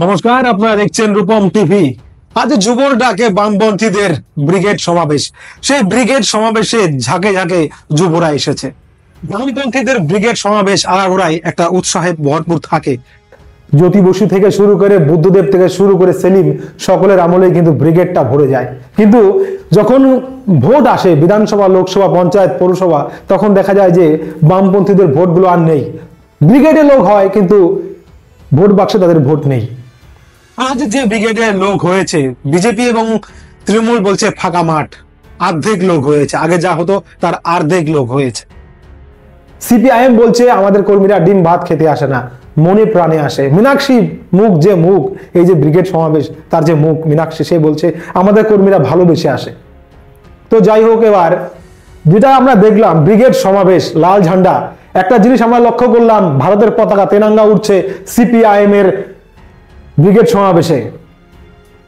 নমস্কার, আপনারা দেখছেন রূপম টিভি। আজ যুবর ডাকে বামপন্থীদের ব্রিগেড সমাবেশ। সেই ব্রিগেড সমাবেশে ঝাঁকে ঝাঁকে যুবরা এসেছে। বামপন্থীদের ব্রিগেড সমাবেশ আগাগোড়াই একটা উৎসাহে ভরপুর থাকে। জ্যোতি বসু থেকে শুরু করে বুদ্ধদেব থেকে শুরু করে সেলিম, সকলের আমলেই কিন্তু ব্রিগেডটা ভরে যায়। কিন্তু যখন ভোট আসে, বিধানসভা, লোকসভা, পঞ্চায়েত, পৌরসভা, তখন দেখা যায় যে বামপন্থীদের ভোটগুলো আর নেই। ব্রিগেডে লোক হয় কিন্তু ভোট বাক্সে তাদের ভোট নেই। আজ যে ব্রিগেডের লোক হয়েছে, বিজেপি এবং তৃণমূল বলছে ফাঁকা মাঠ, অর্ধেক লোক হয়েছে। আগে যা হতো তার অর্ধেক লোক হয়েছে। সিপিআইএম বলছে আমাদের কর্মীরা ডিম ভাত খেতে আসে না, মনে প্রাণে আসে। মীনাক্ষী মুখ, যে মুখ, এই যে ব্রিগেড সমাবেশ তার যে মুখ মীনাক্ষী, সে বলছে আমাদের কর্মীরা ভালোবেসে আসে। তো যাই হোক, এবার যেটা আমরা দেখলাম ব্রিগেড সমাবেশ, লাল ঝান্ডা, একটা জিনিস আমরা লক্ষ্য করলাম, ভারতের পতাকা তেরঙ্গা উঠছে সিপিআইএম এর ব্রিগেড সমাবেশে।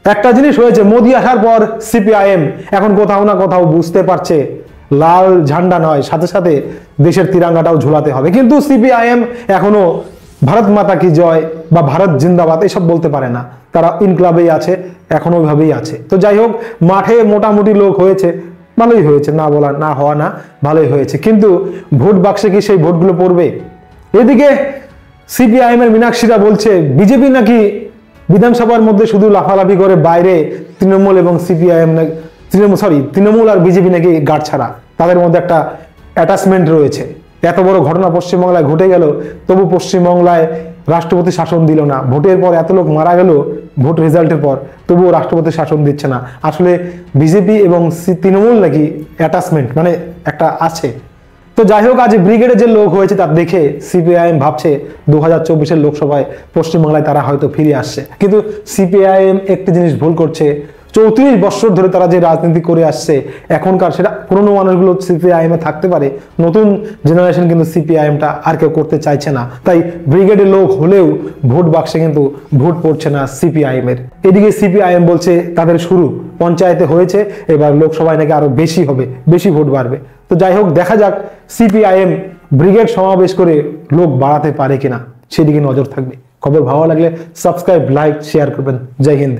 একটা জিনিস হয়েছে, মোদী আসার পর সিপিআইএম এখন কোথাও না কোথাও বুঝতে পারছে লাল ঝান্ডা নয়, সাথে সাথে দেশের তিরঙ্গাটাও ঝুলাতে হবে। কিন্তু সিপিআইএম এখনো ভারত মাতা কি জয় বা ভারত জিন্দাবাদ এসব বলতে পারে না। তারা ইনক্লাবেই আছে, এখনো ওইভাবেই আছে। তো যাই হোক, মাঠে মোটামুটি লোক হয়েছে, ভালোই হয়েছে, না বলা না হওয়া না, ভালোই হয়েছে। কিন্তু ভোট বাক্সে কি সেই ভোটগুলো পড়বে? এদিকে সিপিআইএম এর মীনাক্ষীরা বলছে বিজেপি নাকি বিধানসভার মধ্যে শুধু লাফালাফি করে, বাইরে তৃণমূল এবং সিপিআইএম, তৃণমূল আর বিজেপি নাকি গাঁট ছাড়া, তাদের মধ্যে একটা অ্যাটাচমেন্ট রয়েছে। এত বড় ঘটনা পশ্চিমবাংলায় ঘটে গেল, তবু পশ্চিমবাংলায় রাষ্ট্রপতি শাসন দিল না। ভোটের পর এত লোক মারা গেল, ভোট রেজাল্টের পর, তবুও রাষ্ট্রপতি শাসন দিচ্ছে না। আসলে বিজেপি এবং তৃণমূল নাকি অ্যাটাচমেন্ট মানে একটা আছে। তো যাই হোক, আজ ব্রিগেডে যে লোক হয়েছে তা দেখে সিপিআইএম ভাবছে 2024-এর লোকসভায় পশ্চিমবাংলায় তারা হয়তো ফিরে আসছে। কিন্তু সিপিআইএম একটি জিনিস ভুল করছে, 34 বছর ধরে তারা যে রাজনীতি করে আসছে, এখনকার সেটা পুরনো মানুষগুলো সিপিআইএম এ থাকতে পারে, নতুন জেনারেশন কিন্তু সিপিআইএমটা আর কেউ করতে চাইছে না। তাই ব্রিগেডে লোক হলেও ভোট বাক্সে কিন্তু ভোট পড়ছে না সিপিআইএম এর। এদিকে সিপিআইএম বলছে তাদের শুরু পঞ্চায়েতে হয়েছে, এবার লোকসভায় নাকি আরো বেশি হবে, বেশি ভোট বাড়বে। তো যাই হোক, দেখা যাক সিপিআইএম ব্রিগেড সমাবেশ করে লোক বাড়াতে পারে কিনা, সেদিকে নজর থাকবে। খবর ভালো লাগলে সাবস্ক্রাইব, লাইক, শেয়ার করবেন। জয় হিন্দ।